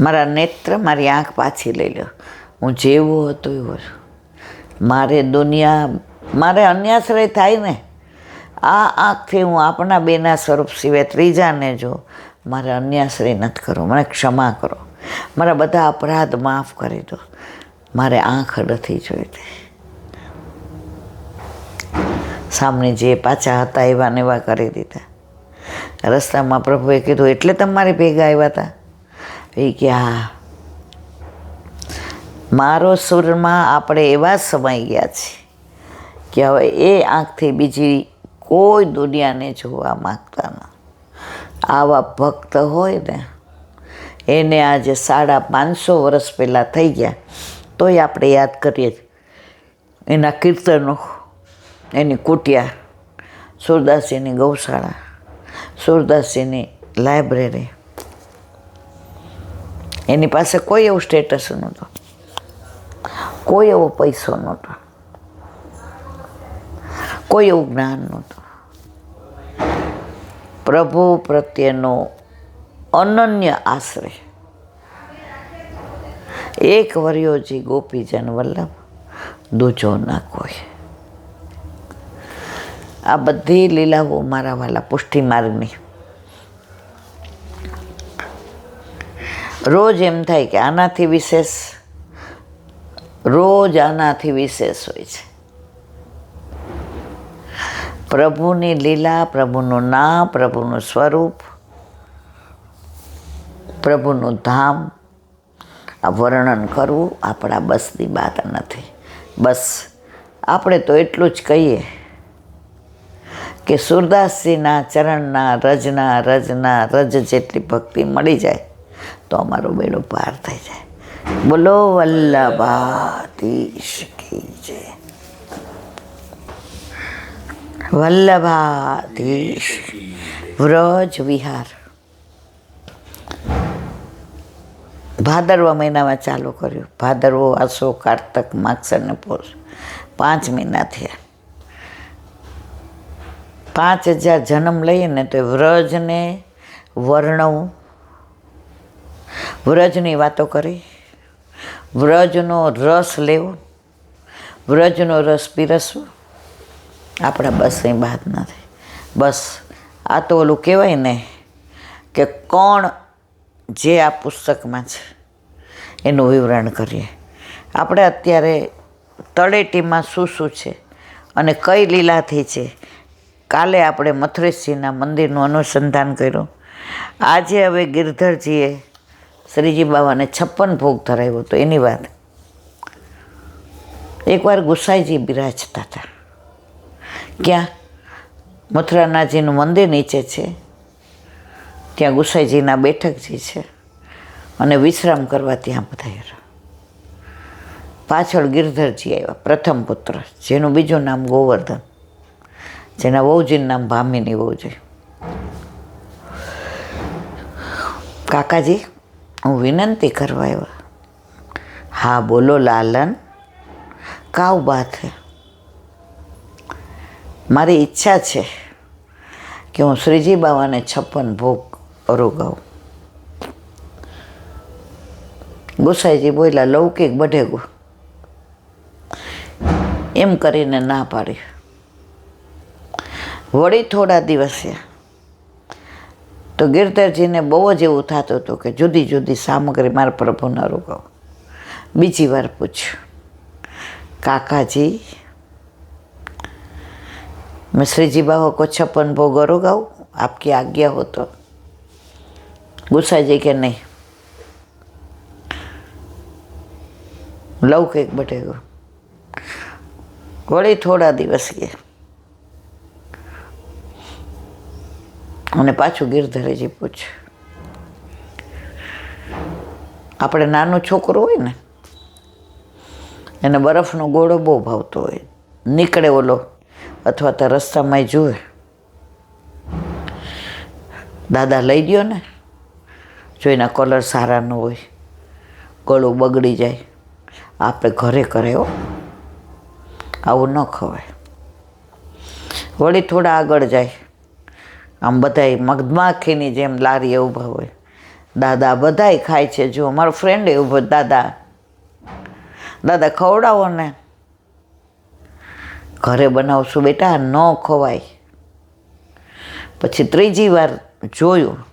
મારા નેત્ર, મારી આંખ પાછી લઈ લો. હું જેવો હતો એવો મારે દુનિયા, મારે અન્યાશ્રય થાય ને. આ આંખથી હું આપણા બેના સ્વરૂપ સિવાય ત્રીજાને જો મારે અન્યાશ્રય નથી કરો. મને ક્ષમા કરો, મારા બધા અપરાધ માફ કરી દો. મારે આંખ નથી જોઈતી. સામને જે પાછા હતા એવા ને એવા કરી દીધા. રસ્તામાં પ્રભુએ કીધું, એટલે તમારી ભેગા આવ્યા હતા? એ કે હા, મારો સુરમાં આપણે એવા સમાઈ ગયા છીએ કે હવે એ આંખથી બીજી કોઈ દુનિયાને જોવા માગતા ન. આવા ભક્ત હોય ને એને આજે 550 વર્ષ પહેલાં થઈ ગયા તોય આપણે યાદ કરીએ જ. એના કીર્તનો, એની કુટિયા, સુરદાસજીની ગૌશાળા, સુરદાસજીની લાઇબ્રેરી. એની પાસે કોઈ એવું સ્ટેટસ નહોતું, કોઈ એવો પૈસો નહોતો, કોઈ એવું જ્ઞાન નહોતું. પ્રભુ પ્રત્યેનો અનન્ય આશ્રય. એક વર્યોજી ગોપીજન વલ્લભ, દૂજો ના કોઈ. આ બધી લીલાઓ મારા વાલા પુષ્ટિ માર્ગની. રોજ એમ થાય કે આનાથી વિશેષ, રોજ આનાથી વિશેષ હોય છે. પ્રભુની લીલા, પ્રભુનું નામ, પ્રભુનું સ્વરૂપ, પ્રભુનું ધામ, આ વર્ણન કરવું આપણા બસની વાત નથી. બસ આપણે તો એટલું જ કહીએ કે સુરદાસજીના ચરણના રજ જેટલી ભક્તિ મળી જાય તો અમારો બેડો પાર થઈ જાય. બોલો વલ્લભાધીશ કી જય. વલ્લભાધીશ. વ્રજ વિહાર ભાદરવા મહિનામાં ચાલુ કર્યું. ભાદરવો, આસો, કારતક, માગસર ને પોષ, 5 મહિના થયા. 5000 જન્મ લઈએ ને તો વ્રજને વર્ણવું, વ્રજની વાતો કરી, વ્રજનો રસ લેવો, વ્રજનો રસ પીરસવો આપણા બસની વાત નથી. બસ આ તો ઓલું કહેવાય ને કે કોણ જે આ પુસ્તકમાં છે એનું વિવરણ કરીએ. આપણે અત્યારે તળેટીમાં શું છે અને કઈ લીલાથી છે. કાલે આપણે મથુરેશજીના મંદિરનું અનુસંધાન કર્યું. આજે હવે ગિરધરજીએ શ્રીજી બાવાને 56 ભોગ ધરાવ્યો તો એની વાત. એકવાર ગુસાઈજી બિરાજતા હતા. ક્યાં? મથુરાનાજીનું મંદિર નીચે છે, ત્યાં ગુસાઈજીના બેઠકજી છે અને વિશ્રામ કરવા ત્યાં બધા. પાછળ ગિરધરજી આવ્યા, પ્રથમ પુત્ર, જેનું બીજું નામ ગોવર્ધન, જેના વહુજીનું નામ ભામિની વહુજી. કાકાજી, હું વિનંતી કરવા આવ્યો. હા બોલો લાલન, કાવ બાત હે. મારી ઈચ્છા છે કે હું શ્રીજી બાવાને 56 ભોગ અરોગાવું. ગુસાઈજી બોલ્યા, લૌકિક બઢેગું. એમ કરીને ના પાડી. વળી થોડા દિવસે તો ગિરધરજીને બહુ જ એવું થતું હતું કે જુદી જુદી સામગ્રી મારા પ્રભુને અરોગાવું. બીજી વાર પૂછ્યું, કાકાજી मैं श्रीजी बाबा को 56 भोग अरोगाऊं, आपकी आज्ञा हो तो? गुसाईजी के नहीं, लौकिक बटेगो. वળી થોડા દિવસ ગયા અને પાછું ગિરધરજી પૂછ્યું. આપણે નાનો છોકરો હોય ને એને બરફનો ગોળો બહુ ભાવતો હોય. નીકળે ઓલો અથવા તો રસ્તામાં જુએ, દાદા લઈ ગયો ને, જો એના કલર સારા ન હોય, ગળું બગડી જાય, આપણે ઘરે કરે હો, આવું ન ખવાય. વળી થોડા આગળ જાય, આમ બધાય મધમાખીની જેમ લારીએ ઊભા હોય, દાદા બધાય ખાય છે. જો મારો ફ્રેન્ડ એવું, દાદા દાદા ખવડાવો ને. ઘરે બનાવશું બેટા, ન ખવાય. પછી ત્રીજી વાર જોયું,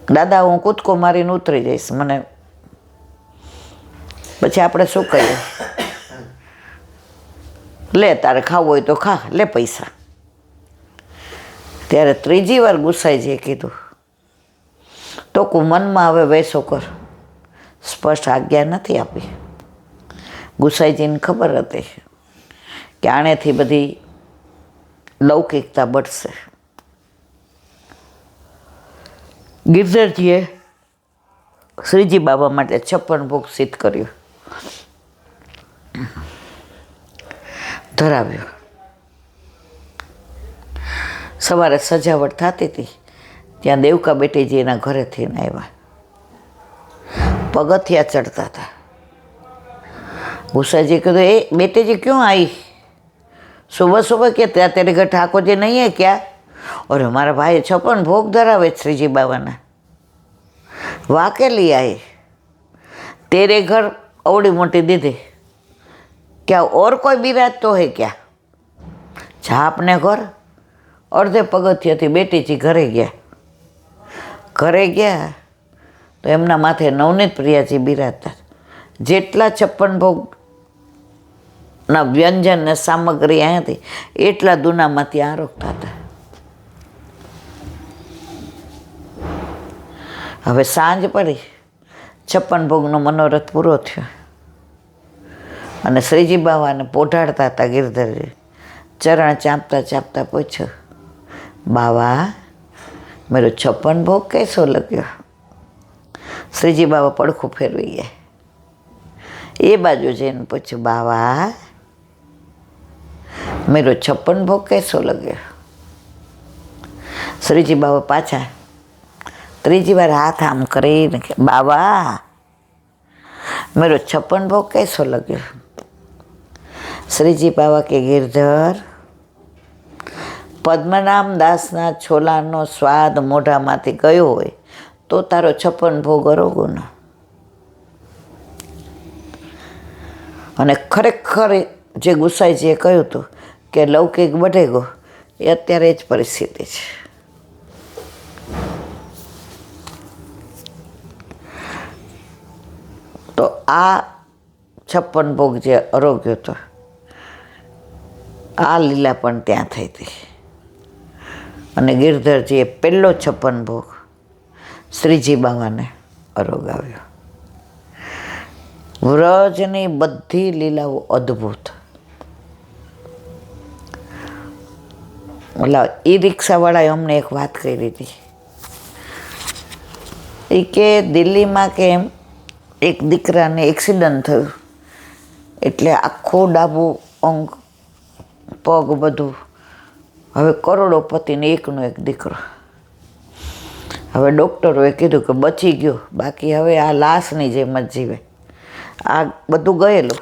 દાદા હું કૂદકો મારીને ઉતરી જઈશ, મને પછી આપણે શું કહીએ, લે તારે ખાવું હોય તો ખા, લે પૈસા. ત્યારે ત્રીજી વાર ગુસાઈજીએ કીધું, ટોકું મનમાં હવે વેસો કર. સ્પષ્ટ આજ્ઞા નથી આપી. ગુસાઈજીને ખબર હતી કે આણેથી બધી લૌકિકતા બઢશે. ગિરધરજીએ શ્રીજી બાબા માટે 56 ભોગ સિદ્ધ કર્યું, ધરાવ્યું. સવારે સજાવટ થતી હતી ત્યાં દેવકા બેટીજી એના ઘરેથી આવ્યા, પગથિયા ચડતા હતા. गुस्साजी कह ए बेटे जी क्यों आई, सुबह सुबह क्या तेरे घर ठाकुर जी नहीं है क्या? और हमारा भाई 56 भोग धरावे श्रीजी बाबा ने, वाह के लिए आए, तेरे घर अवड़ी मोटी दीदी, क्या और कोई बिराज तो है क्या? जा अपने घर. अर्धे पगथियाथी बेटीजी घरे गया. घरे गया तो एमना माथे नवनीत प्रियाजी बिराजता. जेटला 56 भोग ना व्यंजन ने सामग्री अहीं थी एटला दूनामांथी आरोगता था. हवे सांज पड़ी, 56 भोगनो मनोरथ पूरो थयो अने श्रीजी बाबाने पोढाड़ता था. गिरधरजी चरण चापता चापता पूछो, बाबा मेरो 56 भोग कैसो लग्यो? श्रीजी बाबा पड़खू फेरवी गया. ए बाजू जईने पूछ्યું, बाबा मेरो 56 भोग कैसो लग्यो? श्रीजी बाबा पाछा त्रीजी बार हाथ आम करीने के, बाबा मेरो 56 भोग कैसो लग्यो? श्रीजी बाबा के, गिरधर पद्मनाम दासना छोलानो स्वाद मोढामांथी गयो होय तो तारो 56 भोग अरोगो न. અને ખરેખર જે ગુસાઈજીએ કહ્યું હતું કે લૌકિક બઢેગો, એ અત્યારે જ પરિસ્થિતિ છે. તો આ 56 ભોગ જે અરોગ્યો હતો, આ લીલા પણ ત્યાં થઈ હતી. અને ગિરધરજીએ પહેલો 56 ભોગ શ્રીજી બાવાને અરોગાવ્યો. વ્રજની બધી લીલાઓ અદ્ભુત. ઓલા ઈ રિક્ષાવાળાએ અમને એક વાત કરી હતી. એ કે દિલ્હીમાં કે એમ એક દીકરાને એક્સિડન્ટ થયું એટલે આખું ડાબું અંગ પગ બધું, હવે કરોડોપતિને એકનો એક દીકરો. હવે ડૉક્ટરોએ કીધું કે બચી ગયો, બાકી હવે આ લાશની જેમ જ જીવે. આ બધું ગયેલું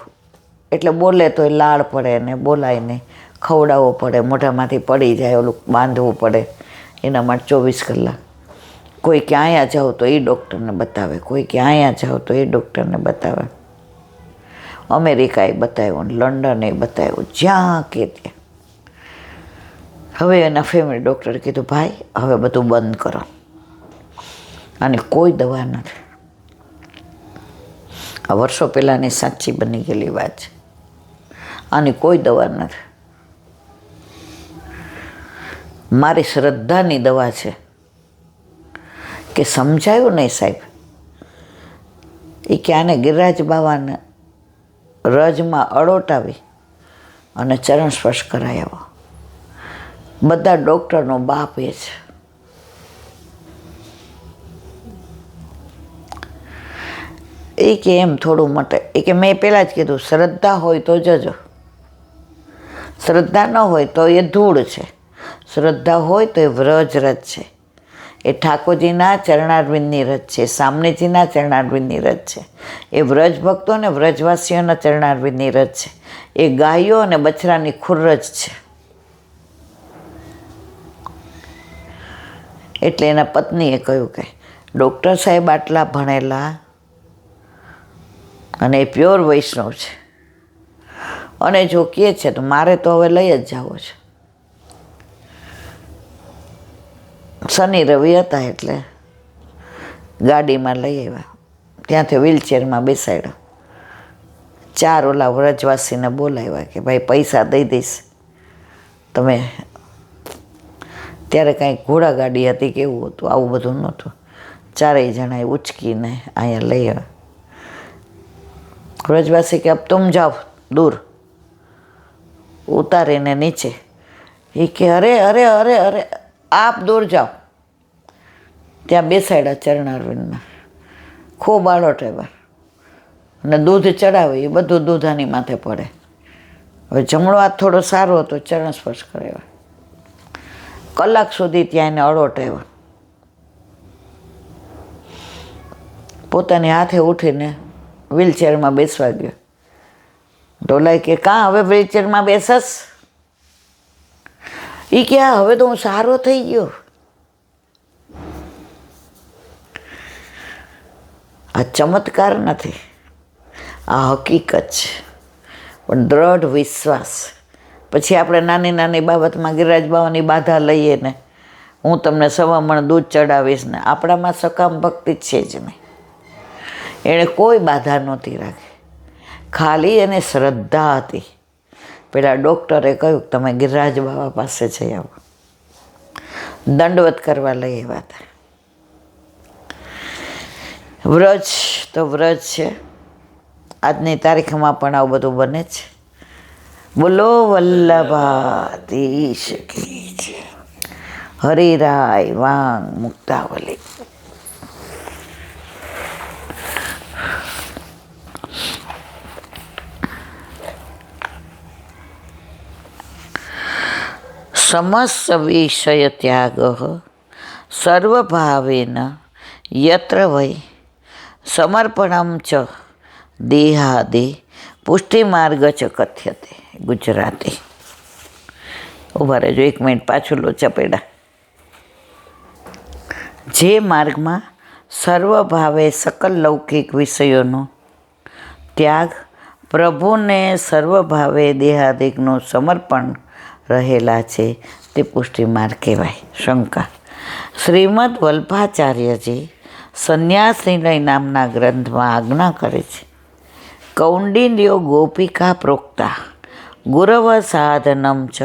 એટલે બોલે તો લાળ પડે ને બોલાય નહીં, ખવડાવવો પડે, મોઢામાંથી પડી જાય, ઓલું બાંધવું પડે. એના માટે 24 કલાક. કોઈ કે અહીંયા જાઓ તો એ ડૉક્ટરને બતાવે, કોઈ કે અહીંયા જાઓ તો એ ડૉક્ટરને બતાવે. અમેરિકાએ બતાવ્યું, લંડને બતાવ્યું, જ્યાં કે ત્યાં. હવે એના ફેમિલી ડૉક્ટરે કીધું, ભાઈ હવે બધું બંધ કરો, આની કોઈ દવા નથી. આ વર્ષો પહેલાંની સાચી બની ગયેલી વાત છે. આની કોઈ દવા નથી. મારી શ્રદ્ધાની દવા છે કે સમજાયું નહીં સાહેબ. એ કે આને ગિરિરાજ બાવાને રજમાં અડોટાવી અને ચરણ સ્પર્શ કરાવ્યો. બધા ડૉક્ટરનો બાપ એ છે. એ કે એમ થોડું મટે. એ કે મેં પહેલાં જ કીધું, શ્રદ્ધા હોય તો જજો, શ્રદ્ધા ન હોય તો એ ધૂળ છે, શ્રદ્ધા હોય તો એ વ્રજ રજ છે, એ ઠાકોરજીના ચરણારવિંદની રજ છે, સામનેજીના ચરણારવિંદની રજ છે, એ વ્રજ ભક્તો અને વ્રજવાસીઓના ચરણારવિંદની રજ છે, એ ગાયો અને બછરાની ખુરજ છે. એટલે એના પત્નીએ કહ્યું કે ડૉક્ટર સાહેબ આટલા ભણેલા અને એ પ્યોર વૈષ્ણવ છે, અને જો કહે છે તો મારે તો હવે લઈ જ જવો છે. શનિ રવિ હતા એટલે ગાડીમાં લઈ આવ્યા, ત્યાંથી વ્હીલચેરમાં બેસાડ્યો. 4 ઓલા વ્રજવાસીને બોલાવ્યા કે ભાઈ પૈસા દઈ દઈશ તમે. ત્યારે કાંઈક ઘોડાગાડી હતી કે એવું હતું, આવું બધું નહોતું. 4 જણાએ ઉચકીને અહીંયા લઈ આવ્યા. વ્રજવાસી કે અબ તુમ જાઓ દૂર, ઉતારીને નીચે. એ કે અરે અરે અરે અરે આપ દૂર જાઓ. ત્યાં બેસાડ્યા ચરણારવિંદમાં. ખૂબ આડો ટેબર અને દૂધ ચડાવે એ બધું દૂધ આની માથે પડે. હવે જમણો હાથ થોડો સારો હતો, ચરણ સ્પર્શ કરાવ્યા. કલાક સુધી ત્યાં એને અડો ટેવ. પોતાની હાથે ઉઠીને વ્હીલચેરમાં બેસવા ગયો. ઢોલાઈ કે કાં હવે વ્હીલચેરમાં બેસસ? એ કે હવે તો હું સારો થઈ ગયો. આ ચમત્કાર નથી, આ હકીકત છે. પણ દ્રઢ વિશ્વાસ. પછી આપણે નાની નાની બાબતમાં ગિરિરાજ બાવાની બાધા લઈએ ને, હું તમને સવામણ દૂધ ચડાવીશ ને, આપણામાં સકામ ભક્તિ છે જ નહીં. એણે કોઈ બાધા નહોતી રાખી, ખાલી એને શ્રદ્ધા હતી. પેલા ડૉક્ટરે કહ્યું તમે ગિરિરાજ બાબા પાસે જઈ આવો. દંડવત કરવા લઈ આવ્યા હતા. વ્રજ તો વ્રજ છે, આજની તારીખમાં પણ આવું બધું બને છે. બોલો વલ્લભાધીશ કી જય. હરિરાય વાંગ મુક્તાવલી. સમસ્ત વિષય ત્યાગ સર્વભાવેન યત્ર વૈ સમર્પણમ ચ દેહાદે પુષ્ટિમાર્ગ ચ કથ્યતે. ગુજરાતી. ઉભા રહેજો 1 મિનિટ, પાછું લોચા પડ્યા. જે માર્ગમાં સર્વભાવે સકલ લૌકિક વિષયોનો ત્યાગ, પ્રભુને સર્વભાવે દેહાદિકનું સમર્પણ રહેલા છે તે પુષ્ટિ માર્ગ કહેવાય. શંકા. શ્રીમદ વલ્ભાચાર્યજી સંન્યાસ નિર્ણય નામના ગ્રંથમાં આજ્ઞા કરે છે, કૌંડિન્યો ગોપિકા પ્રોક્તા ગુરવ સાધનમ ચ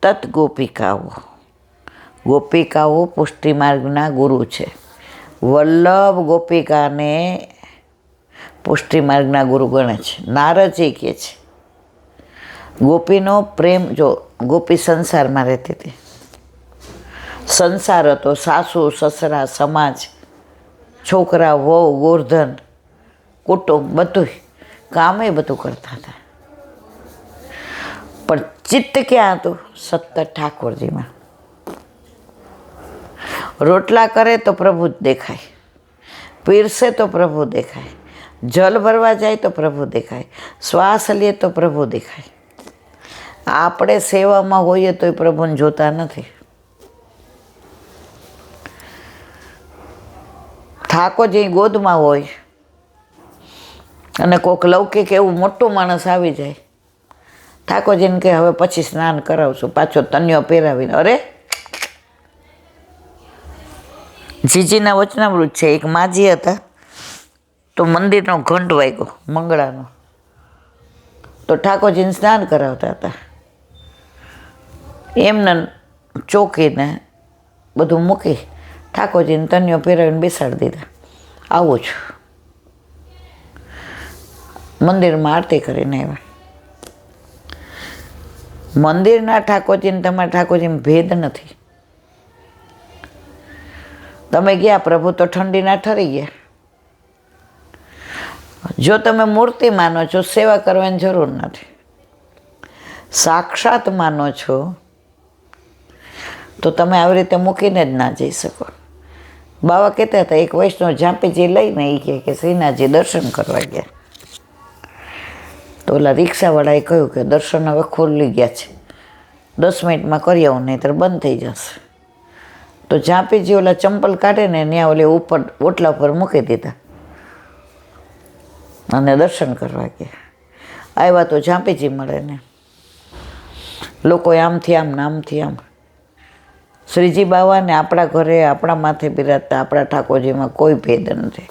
તત ગોપિકાઓ. ગોપિકાઓ પુષ્ટિ માર્ગના ગુરુ છે. વલ્લભ ગોપિકાને પુષ્ટિ માર્ગના ગુરુ ગણે છે. નારદજી કહે છે ગોપીનો પ્રેમ, જો ગોપી સંસારમાં રહેતી હતી, સંસાર હતો, સાસુ સસરા સમાજ, છોકરા વહુ ગોરધન કુટુંબ બધું કામે બધું કરતા હતા. પણ ચિત્ત ક્યાં હતું? સતત ઠાકોરજીમાં. રોટલા કરે તો પ્રભુ જ દેખાય, પીરસે તો પ્રભુ દેખાય, જલ ભરવા જાય તો પ્રભુ દેખાય, શ્વાસ લઈએ તો પ્રભુ દેખાય. આપણે સેવામાં હોઈએ તો એ પ્રભુને જોતા નથી. ઠાકોરજી ગોદમાં હોય અને કોઈક લૌકિક એવું મોટું માણસ આવી જાય, ઠાકોરજીને કે હવે પછી સ્નાન કરાવશું, પાછો તન્યો પહેરાવીને. અરે જીજીના વચનામૃત છે, એક માજી હતા તો મંદિરનો ઘંટ વાગ્યો મંગળાનો, તો ઠાકોરજીને સ્નાન કરાવતા હતા. એમને ચોકીને બધું મૂકી ઠાકોરજીને તન્યો પહેરાવીને બેસાડી દીધા. આવું છું મંદિરમાં આરતી કરીને આવ્યા. મંદિરના ઠાકોરજીને તમારા ઠાકોરજીમાં ભેદ નથી. તમે ગયા પ્રભુ તો ઠંડીના ઠરી ગયા. જો તમે મૂર્તિ માનો છો, સેવા કરવાની જરૂર નથી. સાક્ષાત માનો છો તો તમે આવી રીતે મૂકીને જ ના જઈ શકો. બાવા કહેતા હતા, એક વૈષ્ણવ ઝાંપીજી લઈને એ કે શ્રીનાથજી દર્શન કરવા ગયા, તો ઓલા રિક્ષાવાળાએ કહ્યું કે દર્શન હવે ખુલી ગયા છે, 10 મિનિટમાં કરી આવું, નહીંતર બંધ થઈ જશે. તો ઝાંપીજી ઓલા ચંપલ કાઢે ને ત્યાં ઓલે ઉપર ઓટલા પર મૂકી દીધા અને દર્શન કરવા ગયા. આવ્યા તો ઝાંપીજી મળે ને લોકોએ આમથી આમ ને આમથી આમ. શ્રીજી બાવાને આપણા ઘરે આપણા માથે બિરાજતા આપણા ઠાકોરજીમાં કોઈ ભેદ નથી.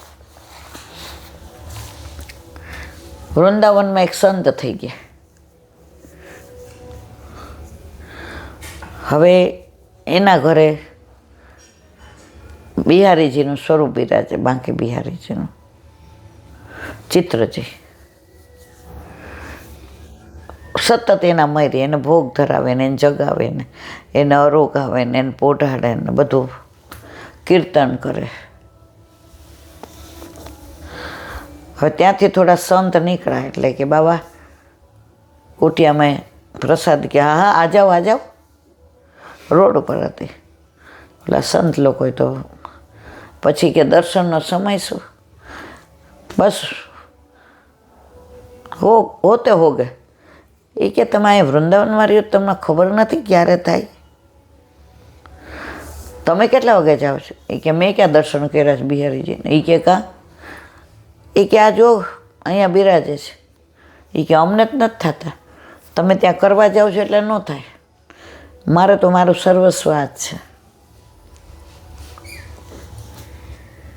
વૃંદાવનમાં એક સંત થઈ ગયા. હવે એના ઘરે બિહારીજીનું સ્વરૂપ બિરાજે, બાંકે બિહારીજીનું ચિત્રજી. સતત એના મરી એને ભોગ ધરાવે ને એને જગાવે ને એને અરોગાવે ને એને પોઢાડે ને બધું કીર્તન કરે. હવે ત્યાંથી થોડા સંત નીકળ્યા એટલે કે બાબા કુટિયામાં પ્રસાદ કે હા આ જાઓ આ જાઓ. રોડ ઉપર હતી. પેલા સંત લોકોએ તો પછી કે દર્શનનો સમય શું, બસ હોતે હો ગए. એ કે તમે અહીં વૃંદાવનમાં રહ્યો તમને ખબર નથી ક્યારે થાય, તમે કેટલા વાગે જાઓ છો? એ કે મેં ક્યાં દર્શન કર્યા છે બિહારીજીને. એ કે કાં? એ કે આ જો અહીંયા બિરાજે છે. એ કે અમને જ નથી થતા, તમે ત્યાં કરવા જાઓ છો એટલે ન થાય. મારે તો મારું સર્વસ્વ આ જ છે.